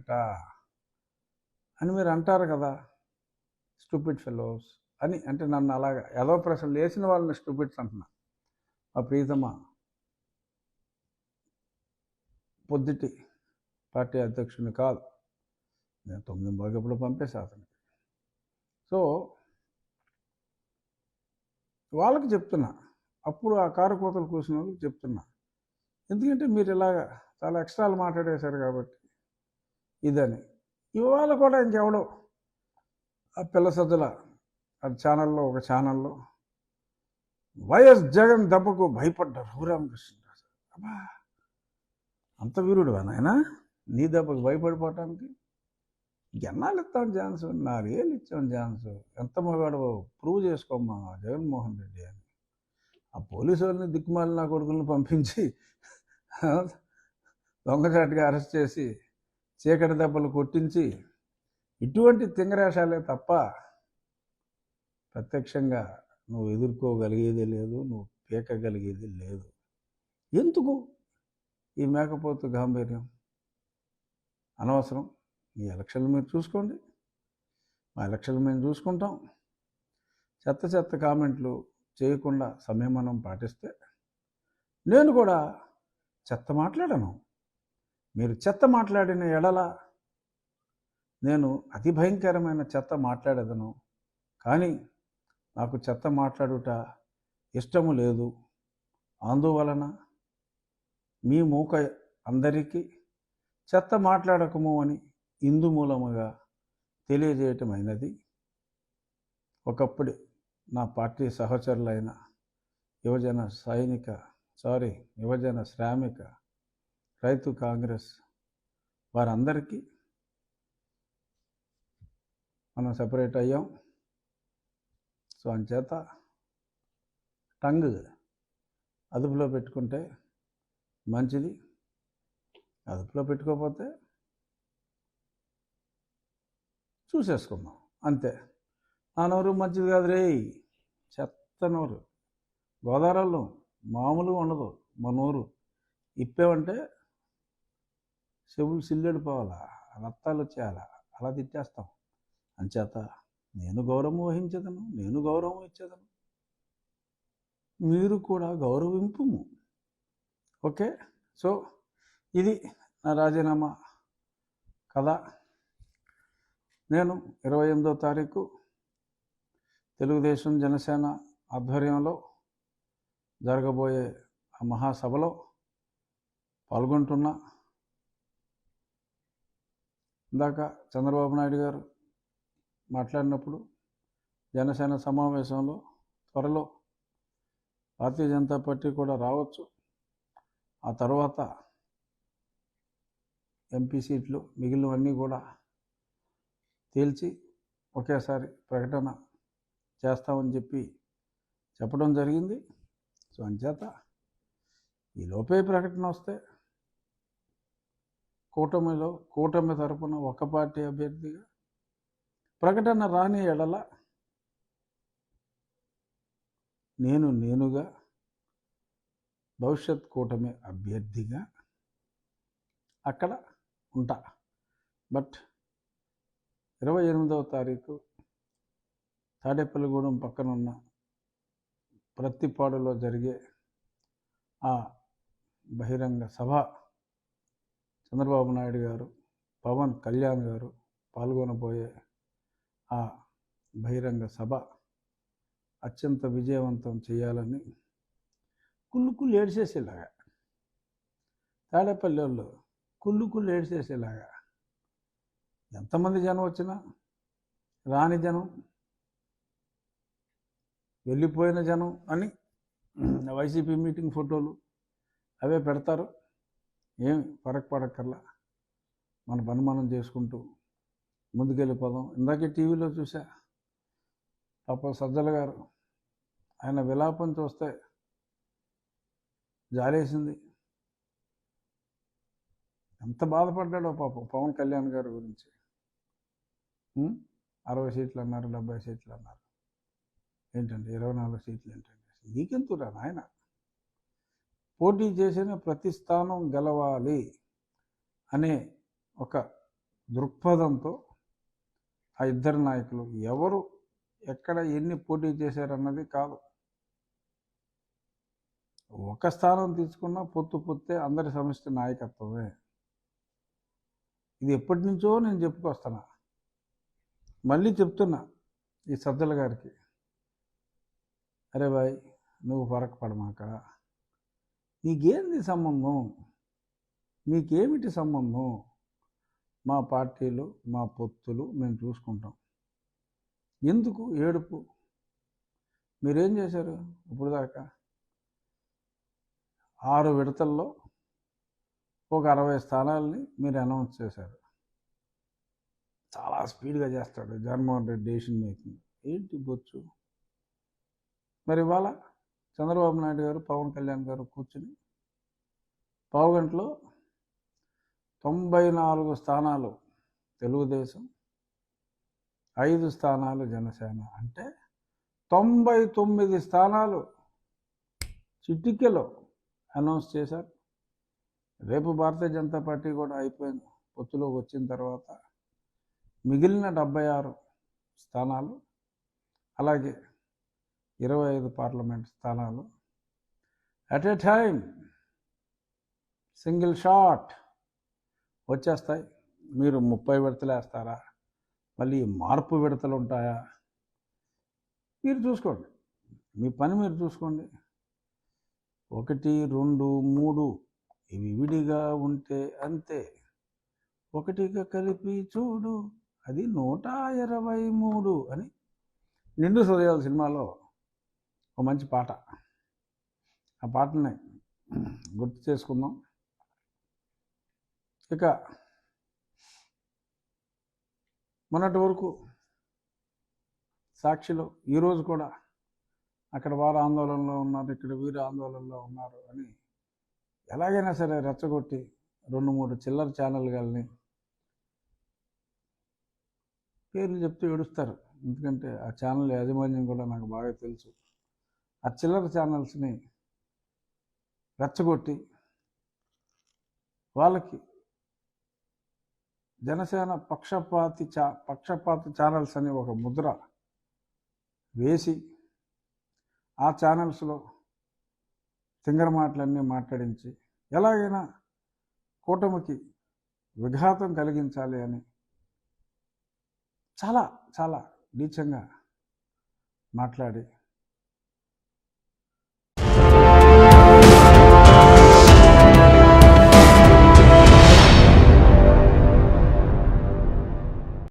చేశారట అని మీరు అంటారు కదా, స్టూపిడ్ ఫెలోస్ అని. అంటే నన్ను అలాగా ఏదో ప్రశ్నలు వేసిన వాళ్ళని స్టూపిడ్స్ అంటున్నా. మా ప్రీతమ పొద్దుటి పార్టీ అధ్యక్షుని కాదు, నేను 9 ఎప్పుడు పంపేసా అతనికి. సో వాళ్ళకి చెప్తున్నా, అప్పుడు ఆ కారు కోతలు కూసిన వాళ్ళకి చెప్తున్నా, ఎందుకంటే మీరు ఇలాగా చాలా ఎక్స్ట్రాలు మాట్లాడేశారు కాబట్టి ఇదని. ఇవాళ కూడా ఇంకెవడో ఆ పిల్ల సజ్జల ఛానల్లో, ఒక ఛానల్లో వైఎస్ జగన్ దెబ్బకు భయపడ్డారు రఘురామకృష్ణరాజు. అబ్బా, అంత వీరుడు నాయన, నీ దెబ్బకు భయపడిపోవటానికి ఎన్నాళ్ళు ఇస్తాం ఛాన్స్? 4 ఏళ్ళు ఇచ్చాం ఛాన్స్. ఎంత మగాడు ప్రూవ్ చేసుకోమ్మా జగన్మోహన్ రెడ్డి అని. ఆ పోలీసు వాళ్ళని దిక్కుమాలిన కొడుకులను పంపించి దొంగచాటుగా అరెస్ట్ చేసి చీకటి దెబ్బలు కొట్టించి ఇటువంటి తింగరేషాలే తప్ప ప్రత్యక్షంగా నువ్వు ఎదుర్కోగలిగేది లేదు, నువ్వు పీకగలిగేది లేదు. ఎందుకు ఈ మేకపోతు గాంభీర్యం? అనవసరం. మీ ఎలక్షన్లు మీరు చూసుకోండి, మా ఎలక్షన్లు మేము చూసుకుంటాం. చెత్త కామెంట్లు చేయకుండా సంయమనం పాటిస్తే నేను కూడా చెత్త మాట్లాడను. మీరు చెత్త మాట్లాడిన ఎడల నేను అతి భయంకరమైన చెత్త మాట్లాడేదను. కానీ నాకు చెత్త మాట్లాడుట ఇష్టము లేదు. అందువలన మీ మూక అందరికీ చెత్త మాట్లాడకము అని ఇందు మూలముగా తెలియజేయటమైనది. ఒకప్పుడు నా పార్టీ సహచరులైన యువజన శ్రామిక రైతు కాంగ్రెస్ వారందరికీ మనం సెపరేట్ అయ్యాం. సో అంచేత టంగ్ అదుపులో పెట్టుకుంటే మంచిది. అదుపులో పెట్టుకోకపోతే చూసేసుకుందాం అంతే. నా నోరు మంచిది కాదు రే, చెత్త నోరు. గోదావరిలో మామూలుగా ఉండదు మా నోరు. ఇప్పేవంటే చెవులు సిల్లెడిపోవాలా, రక్తాలు వచ్చేయాలా, అలా తిట్టేస్తాం. అంచేత నేను గౌరవం వహించదను, నేను గౌరవం ఇచ్చేదను, మీరు కూడా గౌరవింపు. ఓకే. సో ఇది నా రాజీనామా కథ. నేను 28వ తారీఖు తెలుగుదేశం జనసేన ఆధ్వర్యంలో జరగబోయే ఆ మహాసభలో పాల్గొంటున్నా. ఇందాక చంద్రబాబు నాయుడు గారు మాట్లాడినప్పుడు జనసేన సమావేశంలో త్వరలో భారతీయ జనతా పార్టీ కూడా రావచ్చు, ఆ తర్వాత ఎంపీ సీట్లు మిగిలినవన్నీ కూడా తేల్చి ఒకేసారి ప్రకటన చేస్తామని చెప్పడం జరిగింది. సో అంచేత ఈ లోపే ప్రకటన వస్తే కూటమి తరపున ఒక పార్టీ అభ్యర్థిగా ప్రకటన రాని ఎడల నేనుగా భవిష్యత్ కూటమి అభ్యర్థిగా అక్కడ ఉంటా. బట్ 28వ తారీఖు తాడేపల్లిగూడెం పక్కనున్న ప్రత్తిపాడులో జరిగే ఆ బహిరంగ సభ చంద్రబాబు నాయుడు గారు, పవన్ కళ్యాణ్ గారు పాల్గొనబోయే ఆ బహిరంగ సభ అత్యంత విజయవంతం చేయాలని కుళ్ళు ఏడ్చేసేలాగా, తాడేపల్లి వాళ్ళు కుళ్ళు ఏడ్చేసేలాగా, ఎంతమంది జనం వచ్చినా రాని జనం, వెళ్ళిపోయిన జనం అని వైసీపీ మీటింగ్ ఫోటోలు అవే పెడతారు. ఏమి ఫరక్ పడక్కర్లా, మన పని మనం చేసుకుంటూ ముందుకెళ్ళిపోదాం. ఇందాకే టీవీలో చూసా, పాప సజ్జల గారు ఆయన విలాపం చూస్తే జాలేసింది. ఎంత బాధపడ్డాడో పాపం పవన్ కళ్యాణ్ గారి గురించి. 60 సీట్లు అన్నారు, 70 సీట్లు అన్నారు, ఏంటంటే 24 సీట్లు ఏంటంటే. నీకెంతురా నాయన, పోటీ చేసిన ప్రతి స్థానం గెలవాలి అనే ఒక దృక్పథంతో ఆ ఇద్దరు నాయకులు ఎవరు ఎక్కడ ఎన్ని పోటీ చేశారన్నది కాదు. ఒక స్థానం తీసుకున్నా పొత్తే అందరి సమిష్టి నాయకత్వమే. ఇది ఎప్పటి నుంచో నేను చెప్పుకొస్తున్నా. మళ్ళీ చెప్తున్నా ఈ సజ్జల గారికి, అరే భాయ్ నువ్వు ఫరక్ పడమాక, నీకేంది సంబంధం, మీకేమిటి సంబంధం, మా పార్టీలు మా పొత్తులు మేము చూసుకుంటాం, ఎందుకు ఏడుపు? మీరేం చేశారు ఇప్పుడు దాకా? 6 విడతల్లో ఒక 60 స్థానాలని మీరు అనౌన్స్ చేశారు. చాలా స్పీడ్గా చేస్తాడు జగన్మోహన్ రెడ్డి డెసిషన్ మేకింగ్. ఏంటి బొచ్చు? మరి ఇవాళ చంద్రబాబు నాయుడు గారు పవన్ కళ్యాణ్ గారు కూర్చుని పావుగంటలో 94 స్థానాలు తెలుగుదేశం, 5 స్థానాలు జనసేన, అంటే 99 స్థానాలు చిటికెలో అనౌన్స్ చేశారు. రేపు భారతీయ జనతా పార్టీ కూడా అయిపోయింది. పొత్తులోకి వచ్చిన తర్వాత మిగిలిన 76 స్థానాలు, అలాగే 25 పార్లమెంట్ స్థానాలు at a time single shot వచ్చేస్తాయి. మీరు 30 విడతలు వేస్తారా? మళ్ళీ మార్పు విడతలు ఉంటాయా? మీరు చూసుకోండి, మీ పని మీరు చూసుకోండి. 1, 2, 3 ఇవి విడిగా ఉంటే అంతే, ఒకటిగా కలిపి చూడు అది 123 అని నిండు హృదయాల సినిమాలో ఒక మంచి పాట. ఆ పాటని గుర్తు చేసుకుందాం. ఇక మొన్నటి వరకు సాక్షిలో ఈరోజు కూడా అక్కడ వారు ఆందోళనలో ఉన్నారు, ఇక్కడ వీరు ఆందోళనలో ఉన్నారు అని ఎలాగైనా సరే రెచ్చగొట్టి 2-3 చిల్లర ఛానల్ని పేర్లు చెప్తూ ఏడుస్తారు. ఎందుకంటే ఆ ఛానల్ యాజమాన్యం కూడా నాకు బాగా తెలుసు. ఆ చిల్లర ఛానల్స్ని రెచ్చగొట్టి వాళ్ళకి జనసేన పక్షపాత ఛానల్స్ అని ఒక ముద్ర వేసి ఆ ఛానల్స్లో తింగర మాటలన్నీ మాట్లాడించి ఎలాగైనా కూటమికి విఘాతం కలిగించాలి అని చాలా చాలా నీచంగా మాట్లాడి